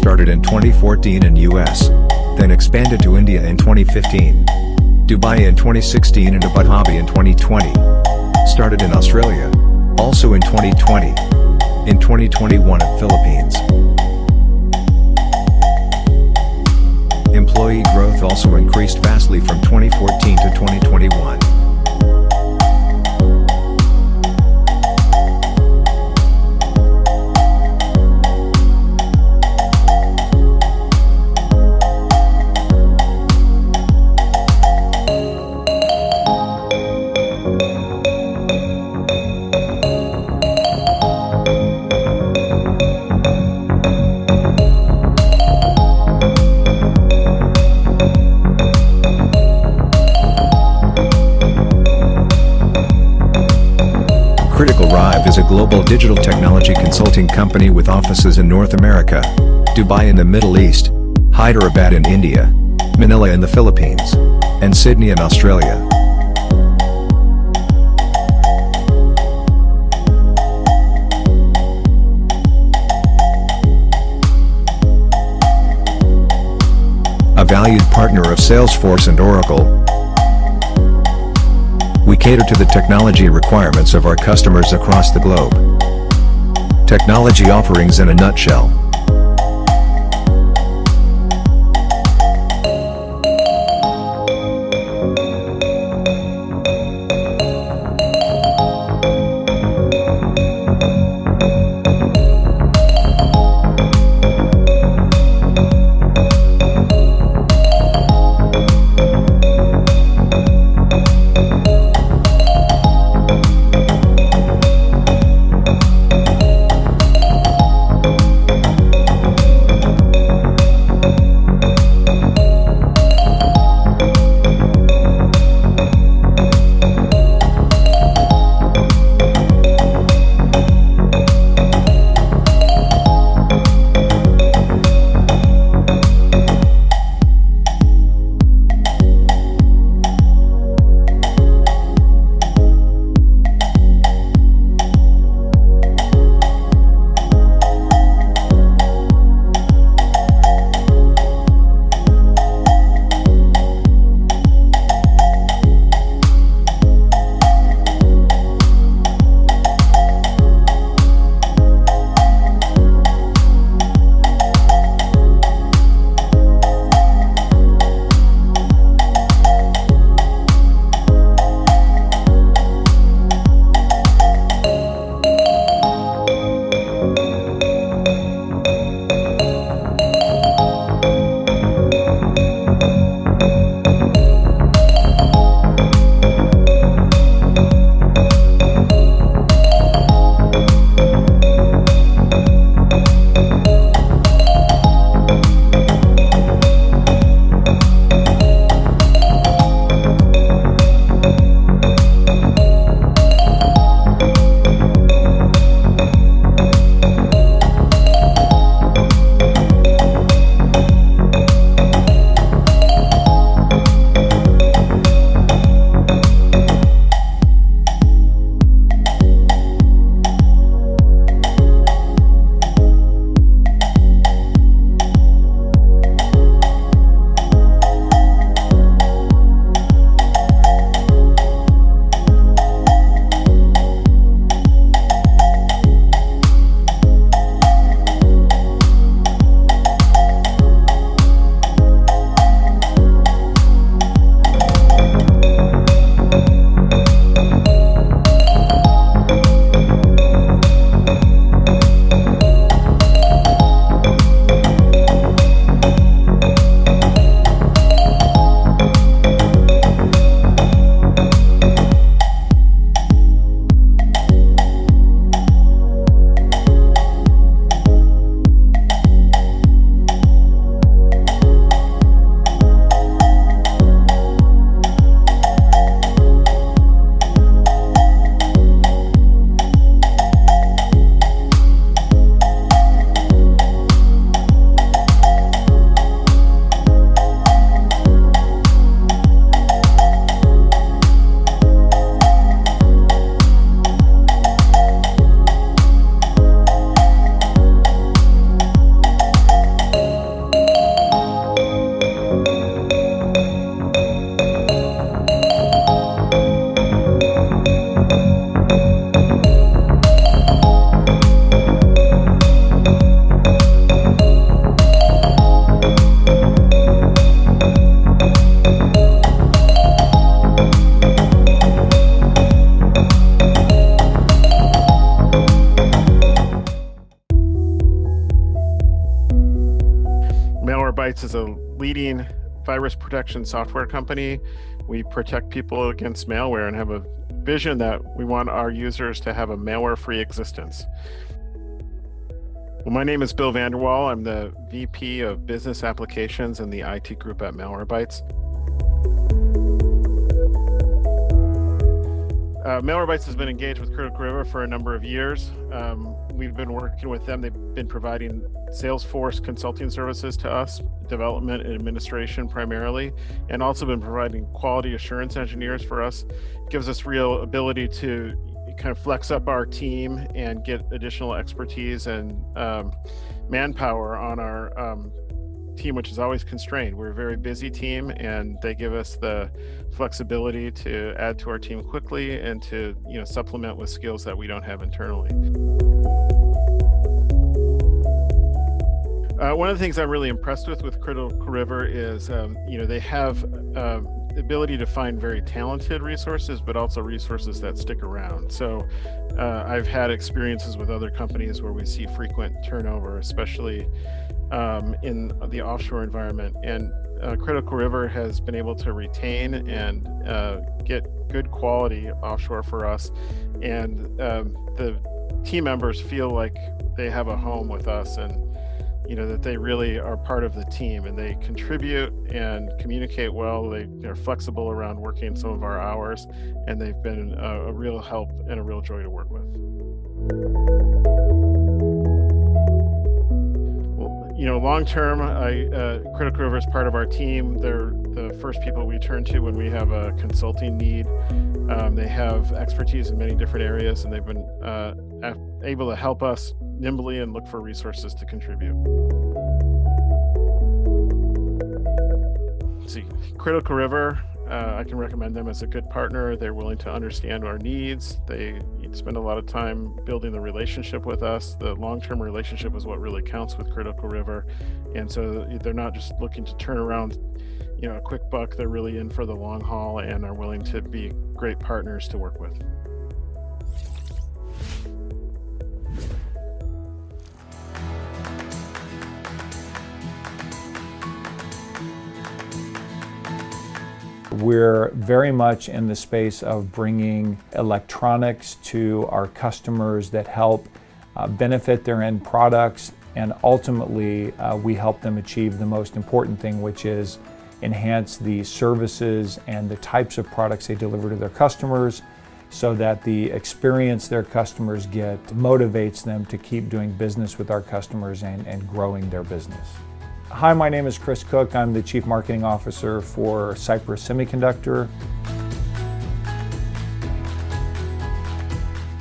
started in 2014 in US, then expanded to India in 2015, Dubai in 2016 and Abu Dhabi in 2020. Started in Australia, also in 2020. In 2021 at Philippines. Employee growth also increased vastly from 2014 to 2021. CriticalRive is a global digital technology consulting company with offices in North America, Dubai in the Middle East, Hyderabad in India, Manila in the Philippines, and Sydney in Australia. A valued partner of Salesforce and Oracle, we cater to the technology requirements of our customers across the globe. Technology offerings in a nutshell. Malwarebytes is a leading virus protection software company. We protect people against malware and have a vision that we want our users to have a malware-free existence. Well, my name is Bill Vanderwall. I'm the VP of Business Applications in the IT group at Malwarebytes. Malwarebytes has been engaged with Critical River for a number of years. We've been working with them. They've been providing Salesforce consulting services to us, development and administration primarily, and also been providing quality assurance engineers for us. It gives us real ability to kind of flex up our team and get additional expertise and manpower on our team, which is always constrained. We're a very busy team, and they give us the flexibility to add to our team quickly and to supplement with skills that we don't have internally. One of the things I'm really impressed with Critical River is they have the ability to find very talented resources, but also resources that stick around. So I've had experiences with other companies where we see frequent turnover, especially in the offshore environment, and Critical River has been able to retain and get good quality offshore for us, and the team members feel like they have a home with us, and that they really are part of the team, and they contribute and communicate well. They're flexible around working some of our hours, and they've been a real help and a real joy to work with. Long term, Critical River is part of our team. They're the first people we turn to when we have a consulting need. They have expertise in many different areas, and they've been able to help us nimbly and look for resources to contribute. See, Critical River, I can recommend them as a good partner. They're willing to understand our needs. They spend a lot of time building the relationship with us. The long-term relationship is what really counts with Critical River. And so they're not just looking to turn around a quick buck. They're really in for the long haul and are willing to be great partners to work with. We're very much in the space of bringing electronics to our customers that help benefit their end products, and ultimately we help them achieve the most important thing, which is enhance the services and the types of products they deliver to their customers, so that the experience their customers get motivates them to keep doing business with our customers and growing their business. Hi, my name is Chris Cook. I'm the Chief Marketing Officer for Cypress Semiconductor.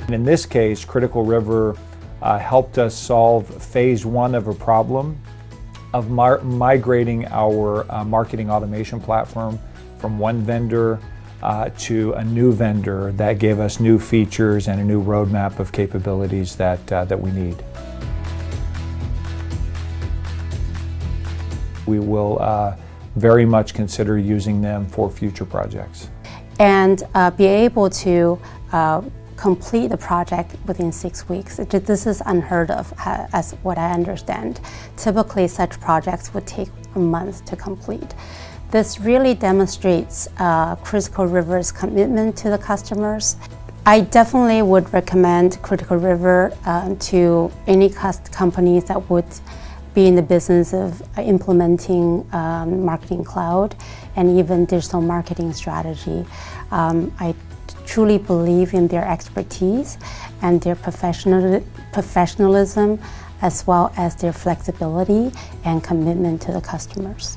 And in this case, Critical River helped us solve phase one of a problem of migrating our marketing automation platform from one vendor to a new vendor that gave us new features and a new roadmap of capabilities that we need. We will very much consider using them for future projects. And be able to complete the project within 6 weeks. This is unheard of, as what I understand. Typically, such projects would take a month to complete. This really demonstrates Critical River's commitment to the customers. I definitely would recommend Critical River to any companies that would be in the business of implementing marketing cloud and even digital marketing strategy. I truly believe in their expertise and their professionalism, as well as their flexibility and commitment to the customers.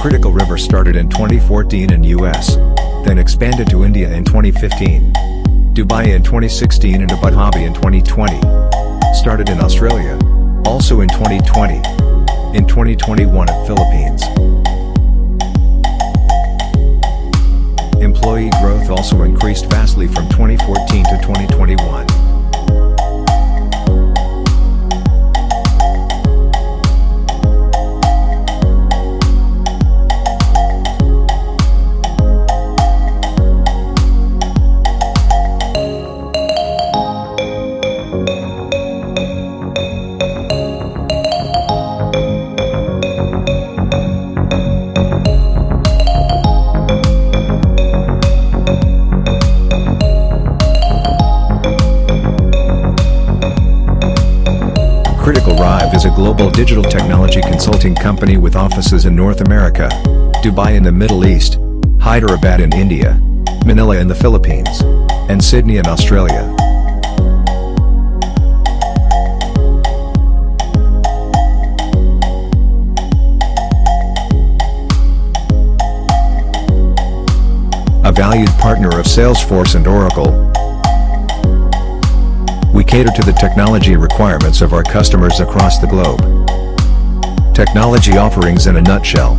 Critical River started in 2014 in US, then expanded to India in 2015, Dubai in 2016 and Abu Dhabi in 2020. Started in Australia, also in 2020. In 2021 at Philippines. Employee growth also increased vastly from 2014 to 2021. CriticalRive is a global digital technology consulting company with offices in North America, Dubai in the Middle East, Hyderabad in India, Manila in the Philippines, and Sydney in Australia. A valued partner of Salesforce and Oracle, we cater to the technology requirements of our customers across the globe. Technology offerings in a nutshell.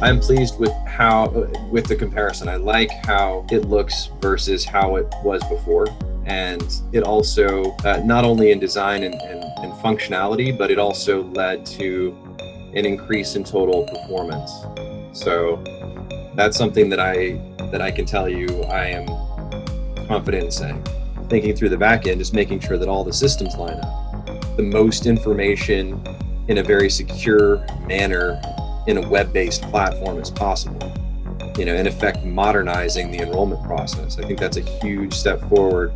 I'm pleased with with the comparison. I like how it looks versus how it was before. And it also, not only in design and functionality, but it also led to an increase in total performance. So that's something that I can tell you I am confident in saying. Thinking through the back end, just making sure that all the systems line up. The most information in a very secure manner in a web-based platform as possible. In effect, modernizing the enrollment process. I think that's a huge step forward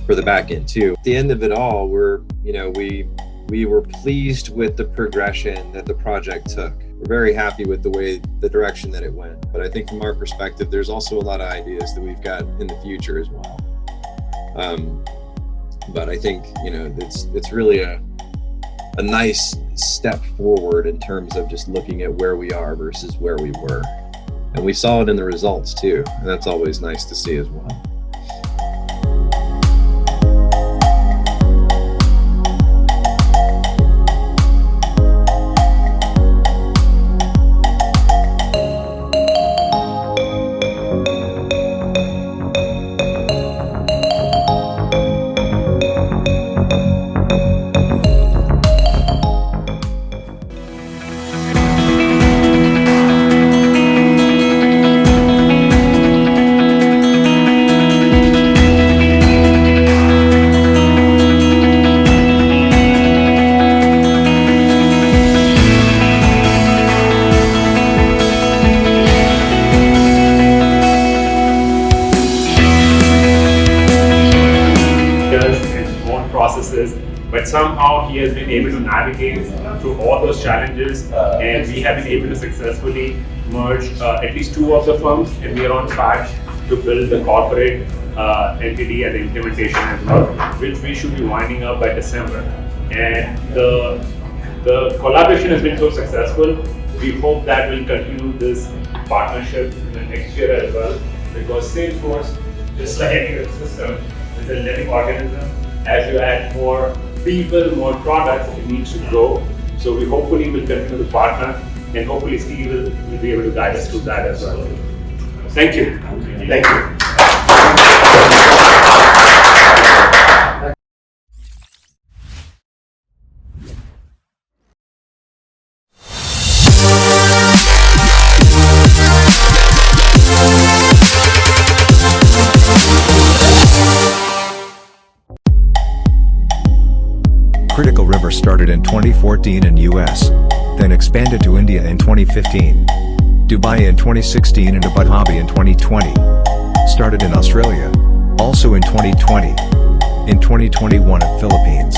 for the back end too. At the end of it all, we were pleased with the progression that the project took. We're very happy with the direction that it went. But I think from our perspective, there's also a lot of ideas that we've got in the future as well. But I think, it's really a nice step forward in terms of just looking at where we are versus where we were. And we saw it in the results too. And that's always nice to see as well. But somehow he has been able to navigate through all those challenges, and we have been able to successfully merge at least two of the firms, and we are on track to build the corporate entity and the implementation as well, which we should be winding up by December. And the collaboration has been so successful. We hope that we'll continue this partnership in the next year as well, because Salesforce, just like any other system, is a living organism. As you add more people, more products, it needs to grow. So we hopefully will continue to partner, and hopefully Steve will be able to guide us through that as well. Thank you. Thank you. Critical River started in 2014 in US, then expanded to India in 2015, Dubai in 2016 and Abu Dhabi in 2020. Started in Australia, also in 2020. In 2021 at Philippines.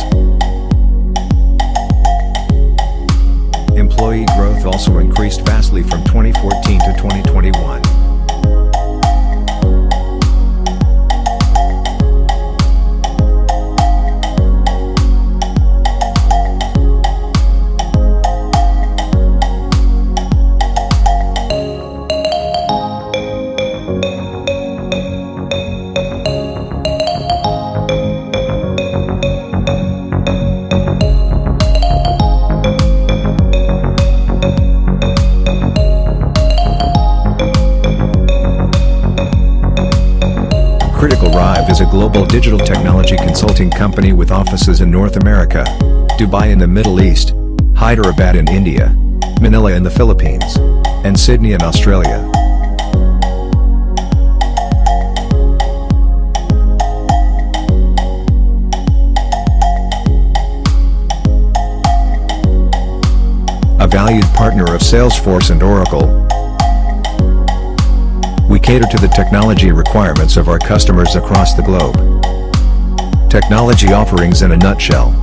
Employee growth also increased vastly from 2014 to 2021. CriticalRive is a global digital technology consulting company with offices in North America, Dubai in the Middle East, Hyderabad in India, Manila in the Philippines, and Sydney in Australia. A valued partner of Salesforce and Oracle, we cater to the technology requirements of our customers across the globe. Technology offerings in a nutshell.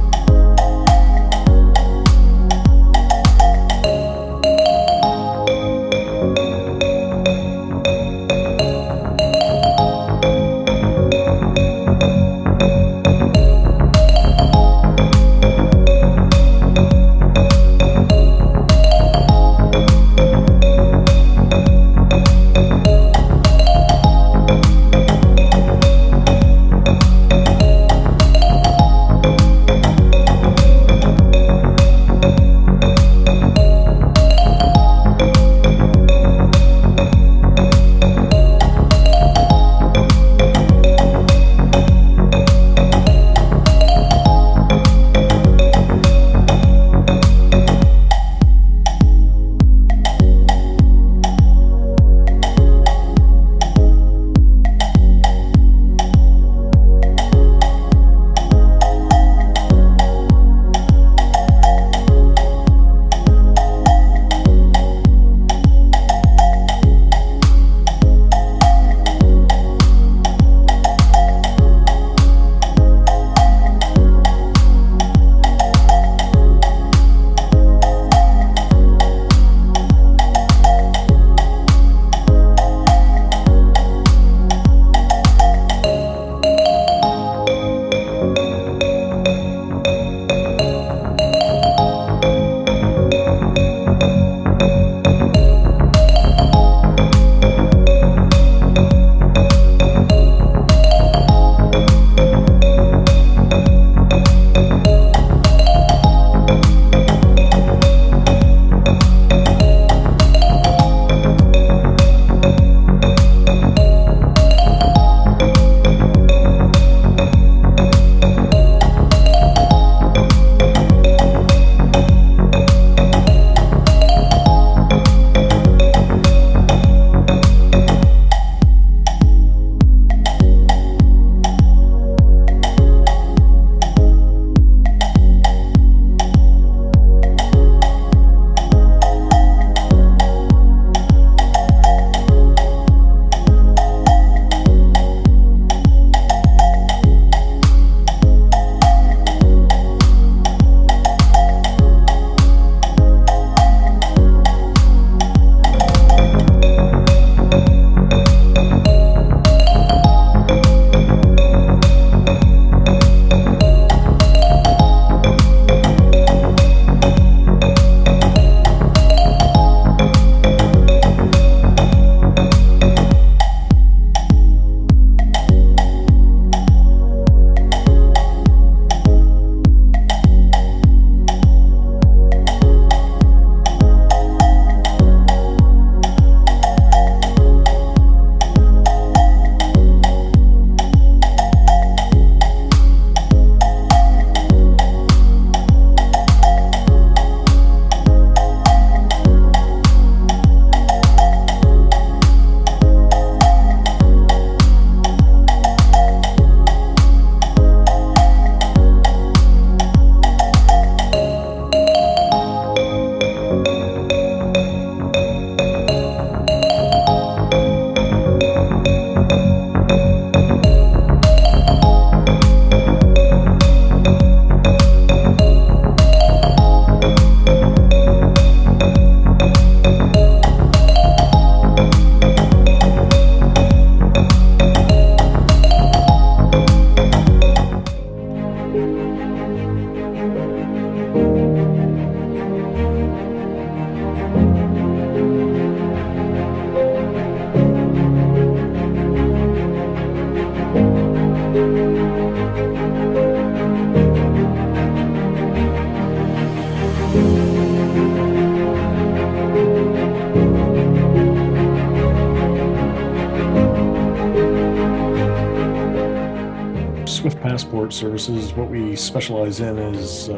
passport services. What we specialize in is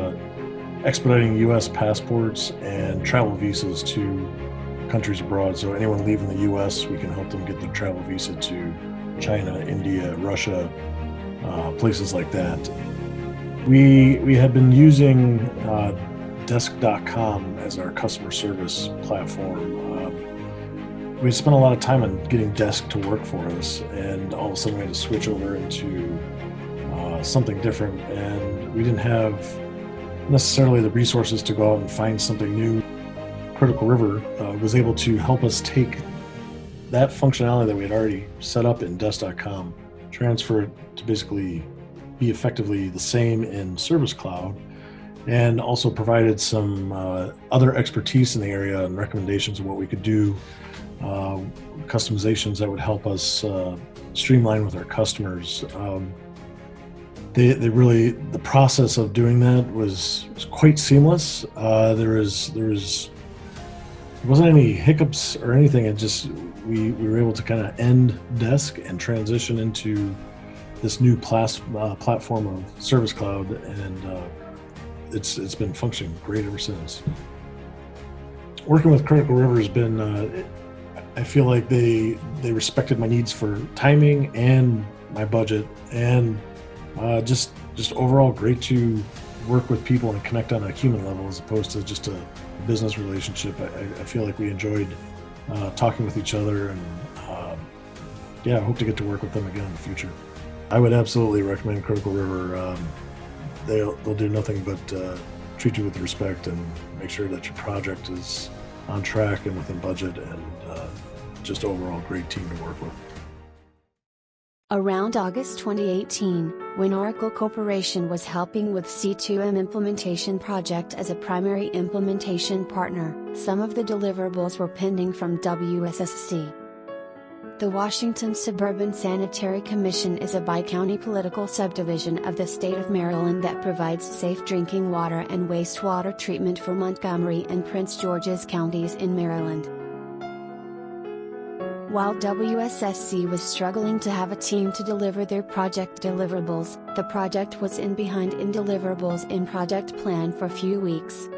expediting U.S. passports and travel visas to countries abroad. So anyone leaving the U.S., we can help them get their travel visa to China, India, Russia, places like that. We had been using Desk.com as our customer service platform. We spent a lot of time on getting Desk to work for us, and all of a sudden we had to switch over into something different, and we didn't have necessarily the resources to go out and find something new. Critical River was able to help us take that functionality that we had already set up in Desk.com, transfer it to basically be effectively the same in Service Cloud, and also provided some other expertise in the area and recommendations of what we could do, customizations that would help us streamline with our customers. The process of doing that was quite seamless. There wasn't any hiccups or anything. It just we were able to kind of end Desk and transition into this new platform of Service Cloud, and it's been functioning great ever since. Working with Critical River has been, I feel like they respected my needs for timing and my budget, and just overall great to work with people and connect on a human level as opposed to just a business relationship. I feel like we enjoyed talking with each other, and I hope to get to work with them again in the future. I would absolutely recommend Critical River. They'll do nothing but treat you with respect and make sure that your project is on track and within budget, and just overall great team to work with. Around August 2018, when Oracle Corporation was helping with C2M implementation project as a primary implementation partner, some of the deliverables were pending from WSSC. The Washington Suburban Sanitary Commission is a bi-county political subdivision of the state of Maryland that provides safe drinking water and wastewater treatment for Montgomery and Prince George's counties in Maryland. While WSSC was struggling to have a team to deliver their project deliverables, the project was behind in deliverables in project plan for a few weeks.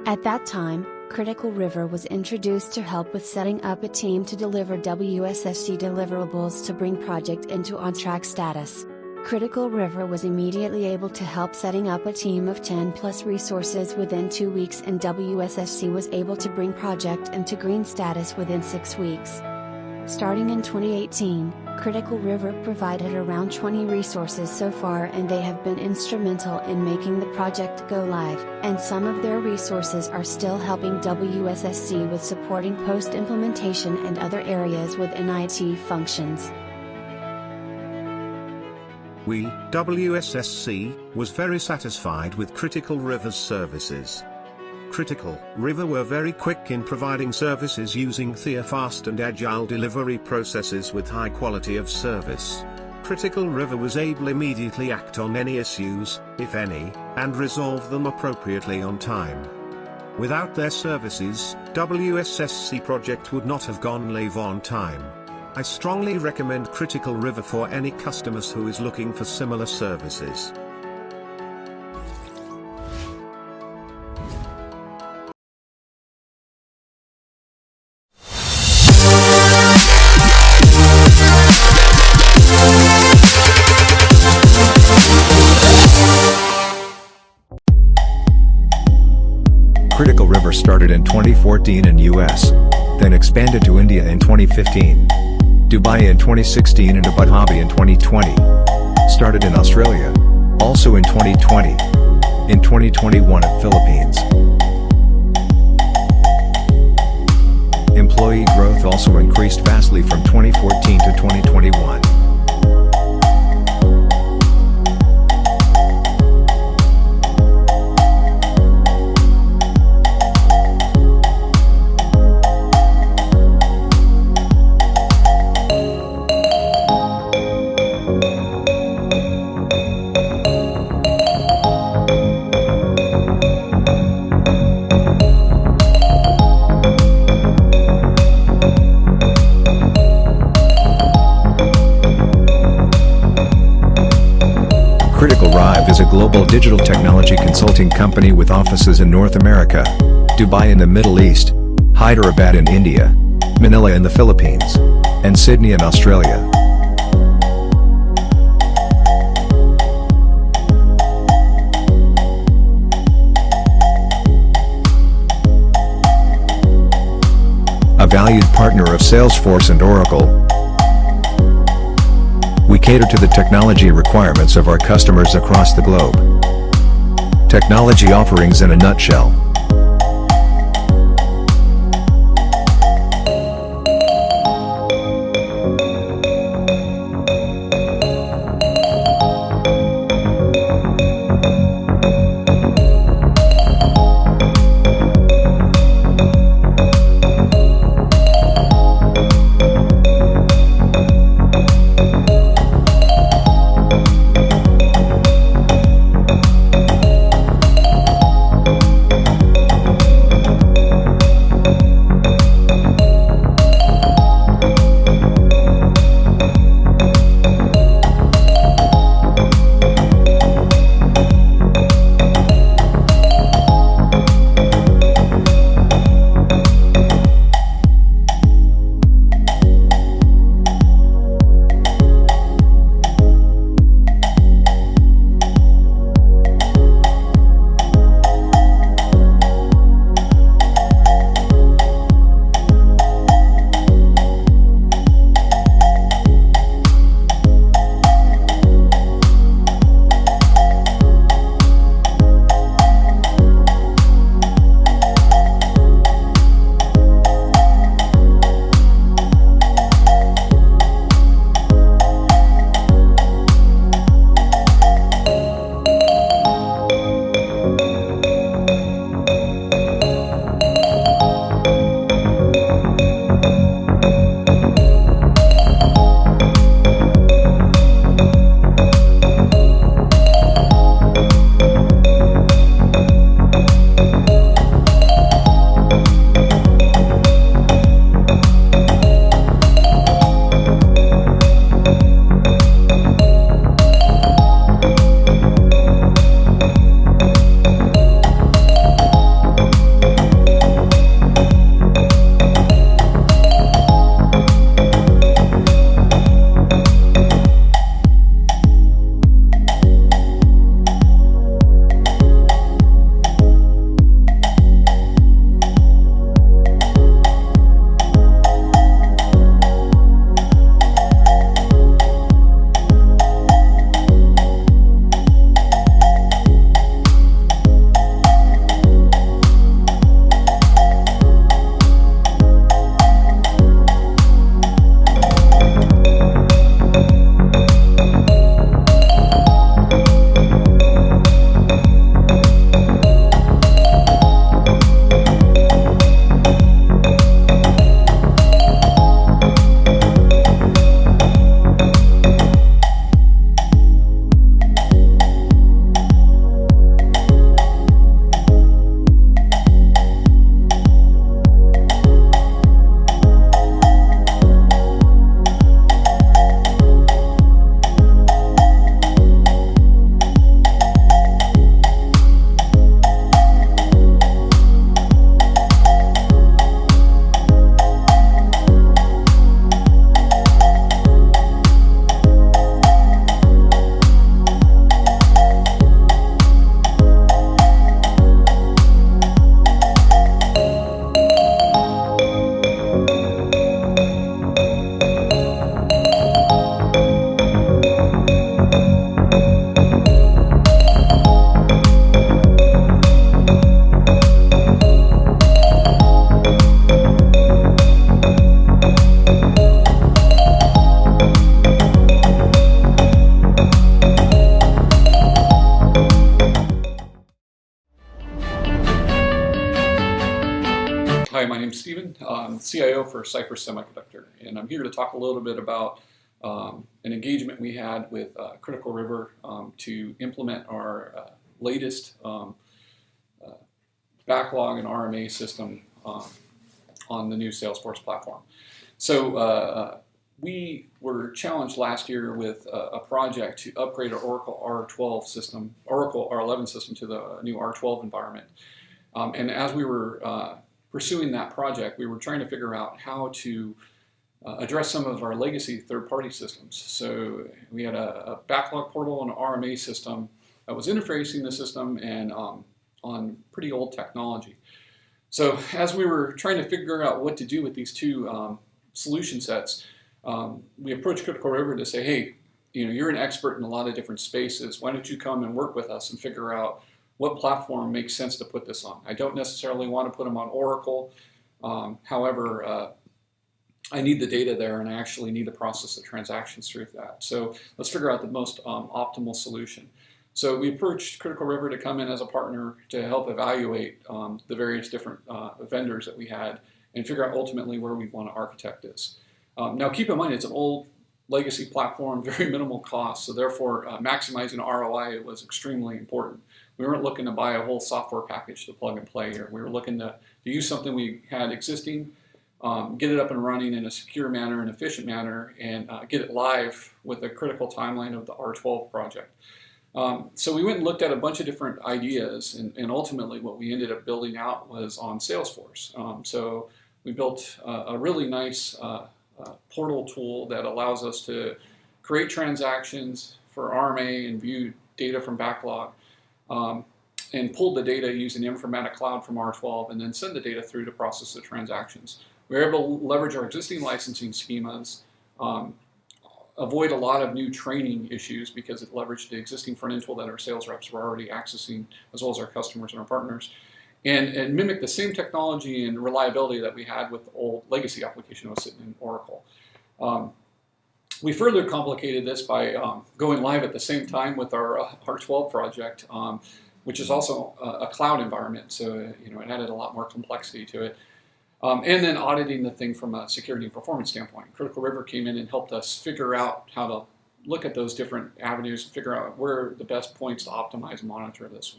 At that time, Critical River was introduced to help with setting up a team to deliver WSSC deliverables to bring project into on-track status. Critical River was immediately able to help setting up a team of 10 plus resources within 2 weeks, and WSSC was able to bring project into green status within 6 weeks. Starting in 2018, Critical River provided around 20 resources so far, and they have been instrumental in making the project go live, and some of their resources are still helping WSSC with supporting post-implementation and other areas within IT functions. We, WSSC, was very satisfied with Critical River's services. Critical River were very quick in providing services using their fast and agile delivery processes with high quality of service. Critical River was able immediately act on any issues, if any, and resolve them appropriately on time. Without their services, WSSC project would not have gone live on time. I strongly recommend Critical River for any customers who is looking for similar services. Critical River started in 2014 in US, then expanded to India in 2015, Dubai in 2016 and Abu Dhabi in 2020. Started in Australia, also in 2020. In 2021 at Philippines. Employee growth also increased vastly from 2014 to 2021. is a global digital technology consulting company with offices in North America, Dubai in the Middle East, Hyderabad in India, Manila in the Philippines, and Sydney in Australia. A valued partner of Salesforce and Oracle, we cater to the technology requirements of our customers across the globe. Technology offerings in a nutshell. Hi, my name's Steven. I'm CIO for Cypress Semiconductor, and I'm here to talk a little bit about an engagement we had with Critical River to implement our latest backlog and RMA system on the new Salesforce platform. So we were challenged last year with a project to upgrade our Oracle R12 system, Oracle R11 system to the new R12 environment. And as we were pursuing that project, we were trying to figure out how to address some of our legacy third-party systems. So we had a backlog portal and an RMA system that was interfacing the system and on pretty old technology. So as we were trying to figure out what to do with these two solution sets, we approached Critical River to say, hey, you're an expert in a lot of different spaces. Why don't you come and work with us and figure out what platform makes sense to put this on? I don't necessarily want to put them on Oracle. However, I need the data there, and I actually need to process the transactions through that. So let's figure out the most optimal solution. So we approached Critical River to come in as a partner to help evaluate the various different vendors that we had and figure out ultimately where we want to architect this. Now keep in mind, it's an old legacy platform, very minimal cost, so therefore maximizing ROI was extremely important. We weren't looking to buy a whole software package to plug and play here. We were looking to use something we had existing, get it up and running in a secure manner and efficient manner, and get it live with a critical timeline of the R12 project. So we went and looked at a bunch of different ideas, and ultimately what we ended up building out was on Salesforce. So we built a really nice portal tool that allows us to create transactions for RMA and view data from backlog, and pull the data using Informatica Cloud from R12, and then send the data through to process the transactions. We were able to leverage our existing licensing schemas, avoid a lot of new training issues because it leveraged the existing front-end tool that our sales reps were already accessing, as well as our customers and our partners, and mimic the same technology and reliability that we had with the old legacy application that was sitting in Oracle. We further complicated this by going live at the same time with our R12 project, which is also a cloud environment, so it added a lot more complexity to it. And then auditing the thing from a security and performance standpoint. Critical River came in and helped us figure out how to look at those different avenues, figure out where are the best points to optimize and monitor this.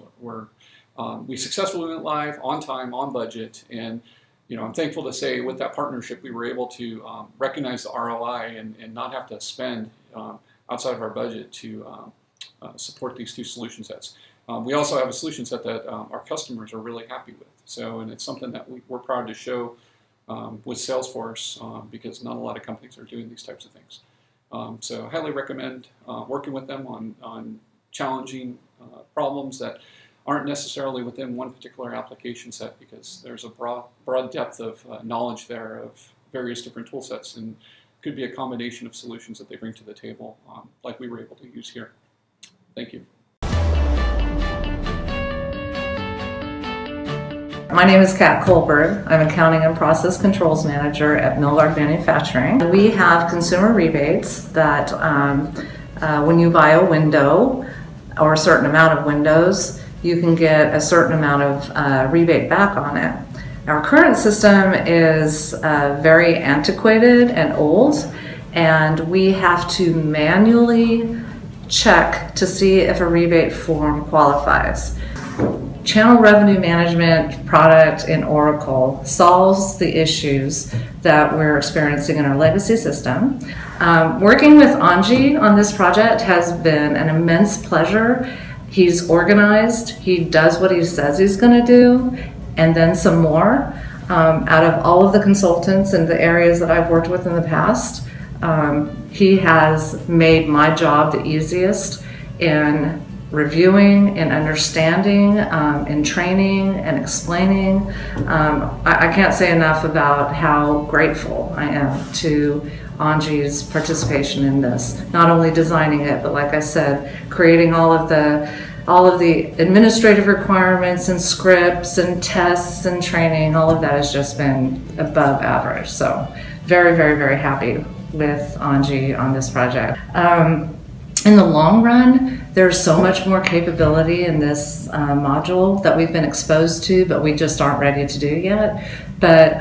We successfully went live on time, on budget, and I'm thankful to say with that partnership we were able to recognize the ROI and not have to spend outside of our budget to support these two solution sets. We also have a solution set that our customers are really happy with. And it's something that we're proud to show with Salesforce because not a lot of companies are doing these types of things. So I highly recommend working with them on challenging problems that aren't necessarily within one particular application set, because there's a broad depth of knowledge there of various different tool sets, and could be a combination of solutions that they bring to the table like we were able to use here. Thank you. My name is Kat Kohlberg. I'm Accounting and Process Controls Manager at Millard Manufacturing. We have consumer rebates that when you buy a window or a certain amount of windows, you can get a certain amount of rebate back on it. Our current system is very antiquated and old, and we have to manually check to see if a rebate form qualifies. Channel Revenue Management product in Oracle solves the issues that we're experiencing in our legacy system. Working with Anji on this project has been an immense pleasure. He's organized, he does what he says he's going to do, and then some more. Out of all of the consultants in the areas that I've worked with in the past, he has made my job the easiest in reviewing and understanding and training and explaining. I can't say enough about how grateful I am to Anji's participation in this. Not only designing it, but like I said, creating all of the administrative requirements and scripts and tests and training. All of that has just been above average. So very, very, very happy with Anji on this project. In the long run, there's so much more capability in this module that we've been exposed to, but we just aren't ready to do yet. But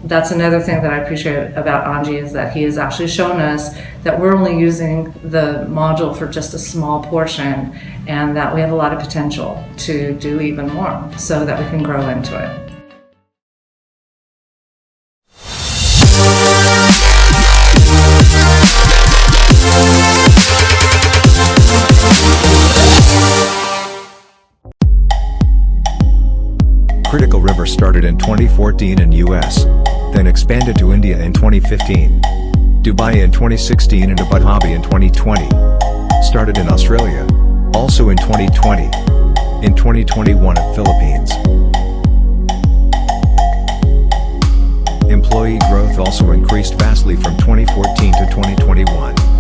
that's another thing that I appreciate about Anji, is that he has actually shown us that we're only using the module for just a small portion, and that we have a lot of potential to do even more so that we can grow into it. CriticalRiver started in 2014 in US, then expanded to India in 2015, Dubai in 2016 and Abu Dhabi in 2020. Started in Australia, also in 2020. In 2021 at Philippines. Employee growth also increased vastly from 2014 to 2021.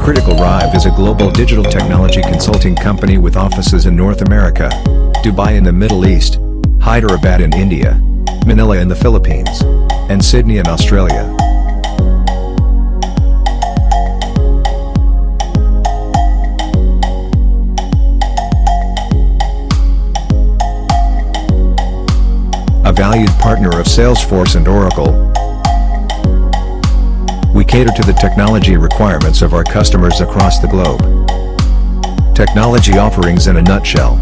CriticalRive is a global digital technology consulting company with offices in North America, Dubai in the Middle East, Hyderabad in India, Manila in the Philippines, and Sydney in Australia. A valued partner of Salesforce and Oracle, we cater to the technology requirements of our customers across the globe. Technology offerings in a nutshell.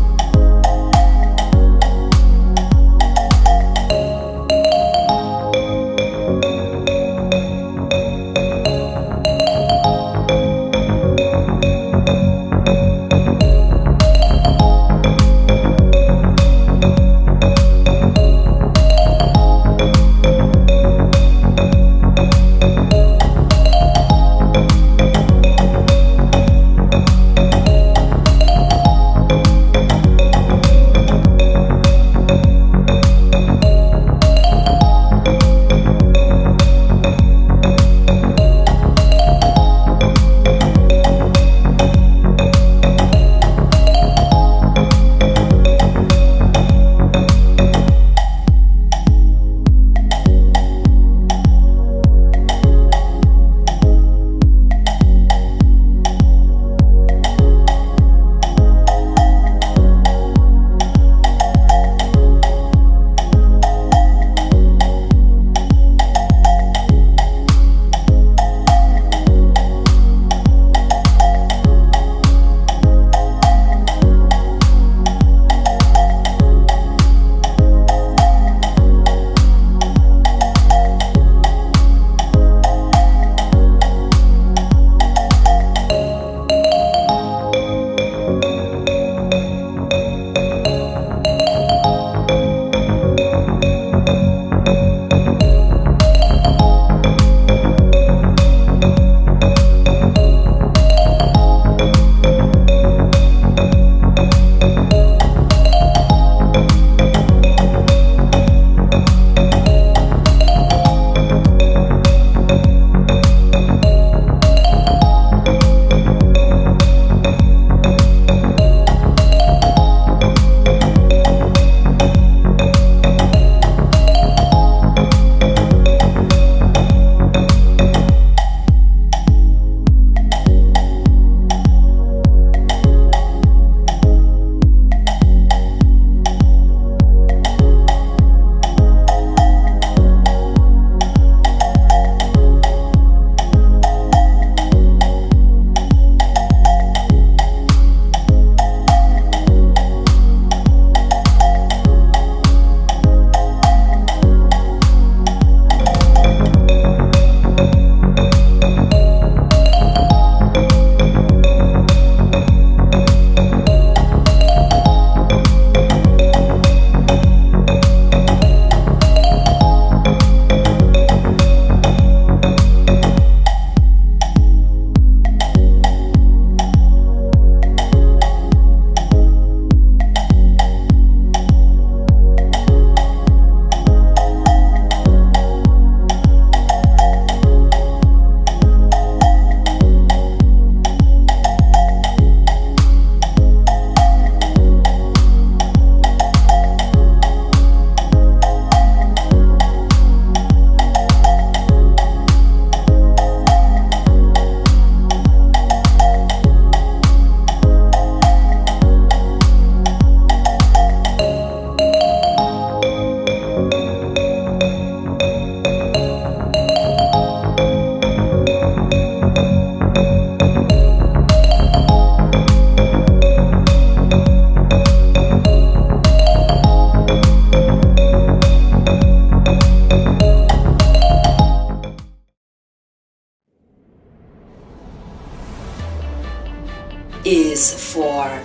is for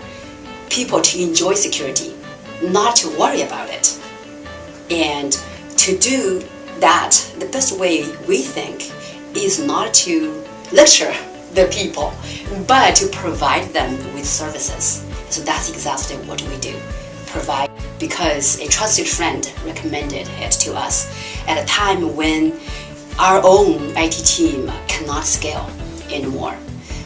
people to enjoy security, not to worry about it. And to do that, the best way we think is not to lecture the people, but to provide them with services. So that's exactly what we do. Provide, because a trusted friend recommended it to us at a time when our own IT team cannot scale anymore.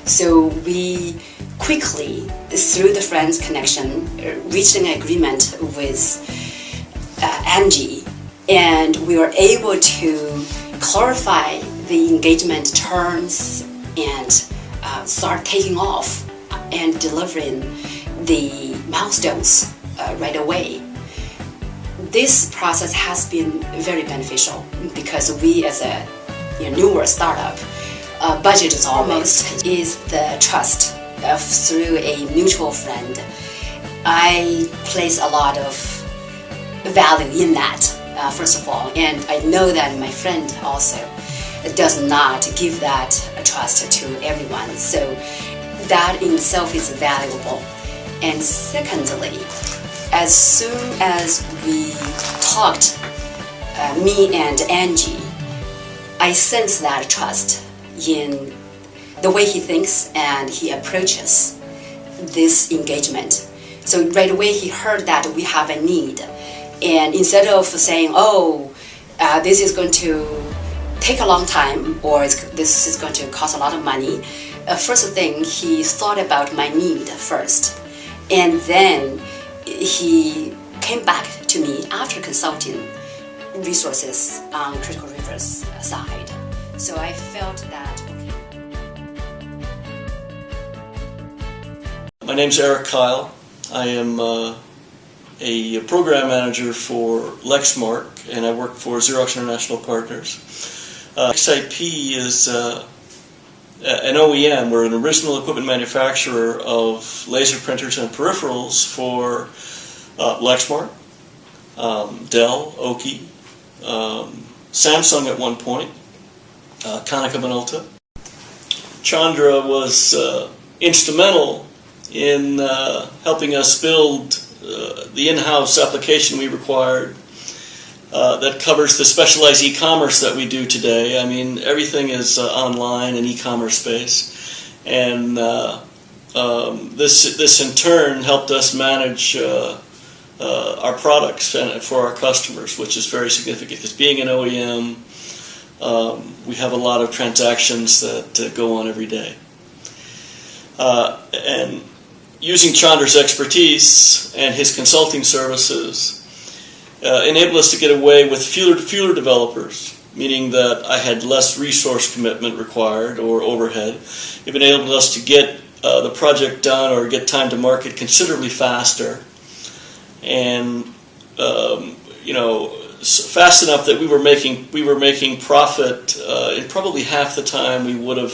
So we quickly, through the friend's connection, reached an agreement with Angie, and we were able to clarify the engagement terms and start taking off and delivering the milestones right away. This process has been very beneficial because we, as a newer startup, budget is almost is the trust through a mutual friend. I place a lot of value in that, first of all, and I know that my friend also does not give that trust to everyone, so that in itself is valuable. And secondly, as soon as we talked, me and Angie, I sense that trust in the way he thinks and he approaches this engagement. So right away he heard that we have a need, and instead of saying, oh, this is going to take a long time, or this is going to cost a lot of money, first thing, he thought about my need first, and then he came back to me after consulting resources on Critical River's side. So I felt that, My name's Eric Kyle. I am a program manager for Lexmark, and I work for Xerox International Partners. XIP is an OEM. We're an original equipment manufacturer of laser printers and peripherals for Lexmark, Dell, Oki, Samsung at one point, Konica Minolta. Chandra was instrumental in helping us build the in-house application we required that covers the specialized e-commerce that we do today. I mean, everything is online and e-commerce space, and this in turn helped us manage our products for our customers, which is very significant because being an OEM, we have a lot of transactions that go on every day. And using Chandra's expertise and his consulting services enabled us to get away with fewer developers, meaning that I had less resource commitment required or overhead. It enabled us to get the project done or get time to market considerably faster, and fast enough that we were making profit in probably half the time we would have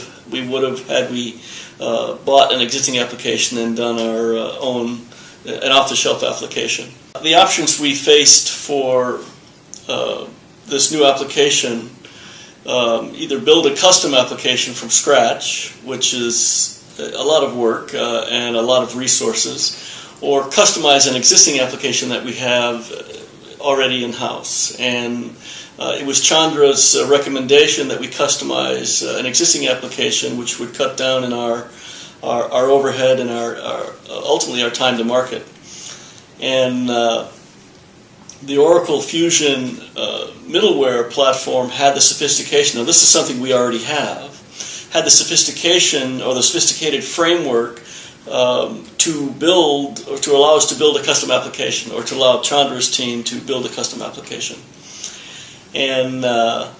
had we bought an existing application and done our own an off-the-shelf application. The options we faced for this new application, either build a custom application from scratch, which is a lot of work and a lot of resources, or customize an existing application that we have already in-house. And it was Chandra's recommendation that we customize an existing application, which would cut down in our overhead and ultimately our time to market. And the Oracle Fusion middleware platform had the sophistication. Now, this is something we already have. Had the sophistication or the sophisticated framework to build, or to allow us to build a custom application, or to allow Chandra's team to build a custom application. And that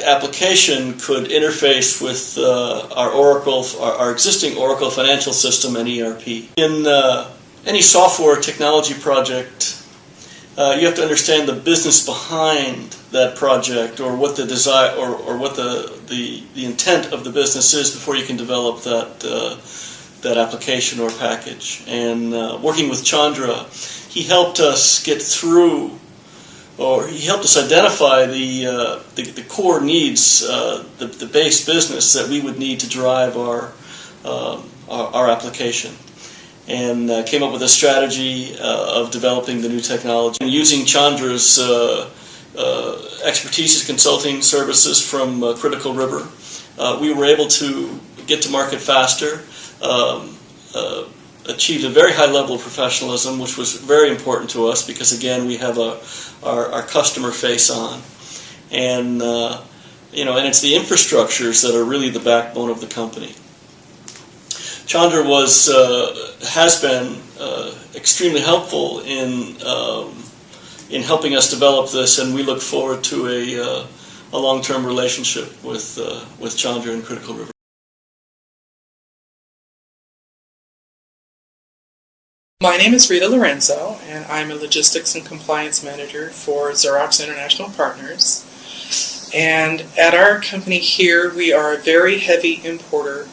application could interface with our existing Oracle financial system and ERP. In any software technology project, you have to understand the business behind that project, or what the desire, or what the intent of the business is before you can develop that application or package. And working with Chandra, he helped us get through, or he helped us identify the core needs, the base business that we would need to drive our application, and came up with a strategy of developing the new technology. And using Chandra's expertise as consulting services from Critical River, we were able to get to market faster, achieved a very high level of professionalism, which was very important to us because, again, we have our customer face on. And, and it's the infrastructures that are really the backbone of the company. Chandra has been extremely helpful in helping us develop this, and we look forward to a long-term relationship with Chandra and Critical River. My name is Rita Lorenzo, and I'm a Logistics and Compliance Manager for Xerox International Partners. And at our company here, we are a very heavy importer.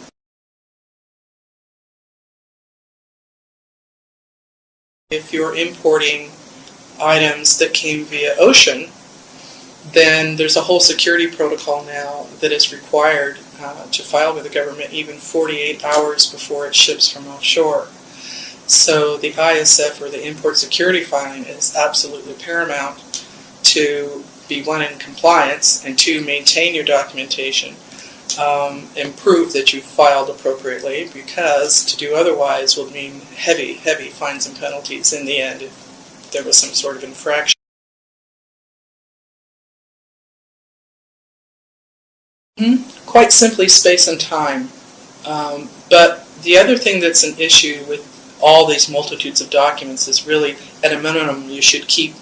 If you're importing items that came via ocean, then there's a whole security protocol now that is required to file with the government even 48 hours before it ships from offshore. So the ISF, or the import security filing, is absolutely paramount to be, one, in compliance, and two, maintain your documentation and prove that you filed appropriately, because to do otherwise will mean heavy, heavy fines and penalties in the end if there was some sort of infraction. Quite simply, space and time. But the other thing that's an issue with all these multitudes of documents is really, at a minimum, you should keep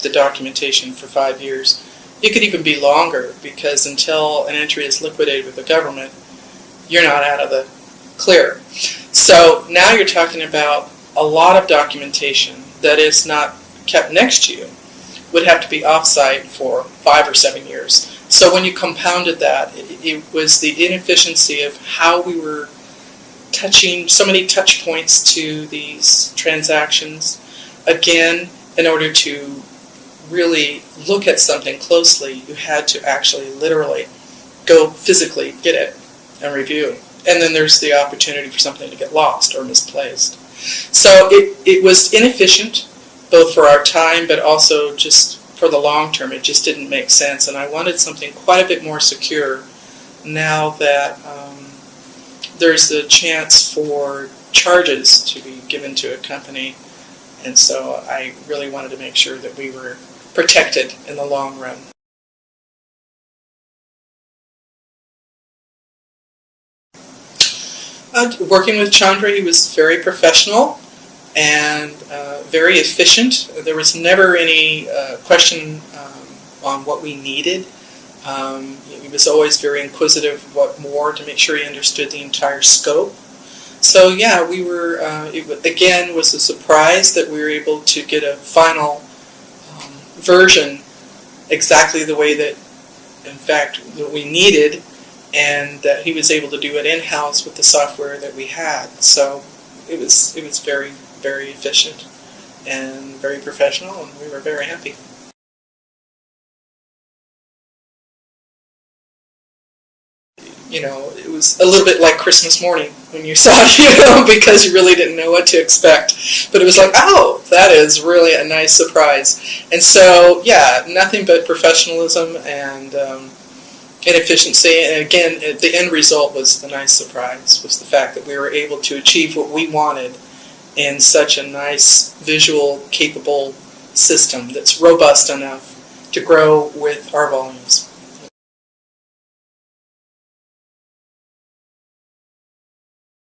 the documentation for 5 years. It could even be longer, because until an entry is liquidated with the government, you're not out of the clear. So now you're talking about a lot of documentation that is not kept next to you, would have to be off-site for 5 or 7 years. So when you compounded that, it was the inefficiency of how we were touching so many touch points to these transactions. Again, in order to really look at something closely, you had to actually literally go physically get it and review. And then there's the opportunity for something to get lost or misplaced. So it was inefficient, both for our time, but also just for the long term. It just didn't make sense, and I wanted something quite a bit more secure now that there's the chance for charges to be given to a company, and so I really wanted to make sure that we were protected in the long run. Working with Chandra, he was very professional and very efficient. There was never any question on what we needed. He was always very inquisitive of what more, to make sure he understood the entire scope. So yeah, we were, it again was a surprise that we were able to get a final version exactly the way that, in fact, that we needed, and that he was able to do it in-house with the software that we had. So it was very, very efficient and very professional, and we were very happy. You know, it was a little bit like Christmas morning when you saw it, because you really didn't know what to expect. But it was like, oh, that is really a nice surprise. And so, yeah, nothing but professionalism and efficiency. And again, the end result was the nice surprise, was the fact that we were able to achieve what we wanted in such a nice, visual, capable system that's robust enough to grow with our volumes.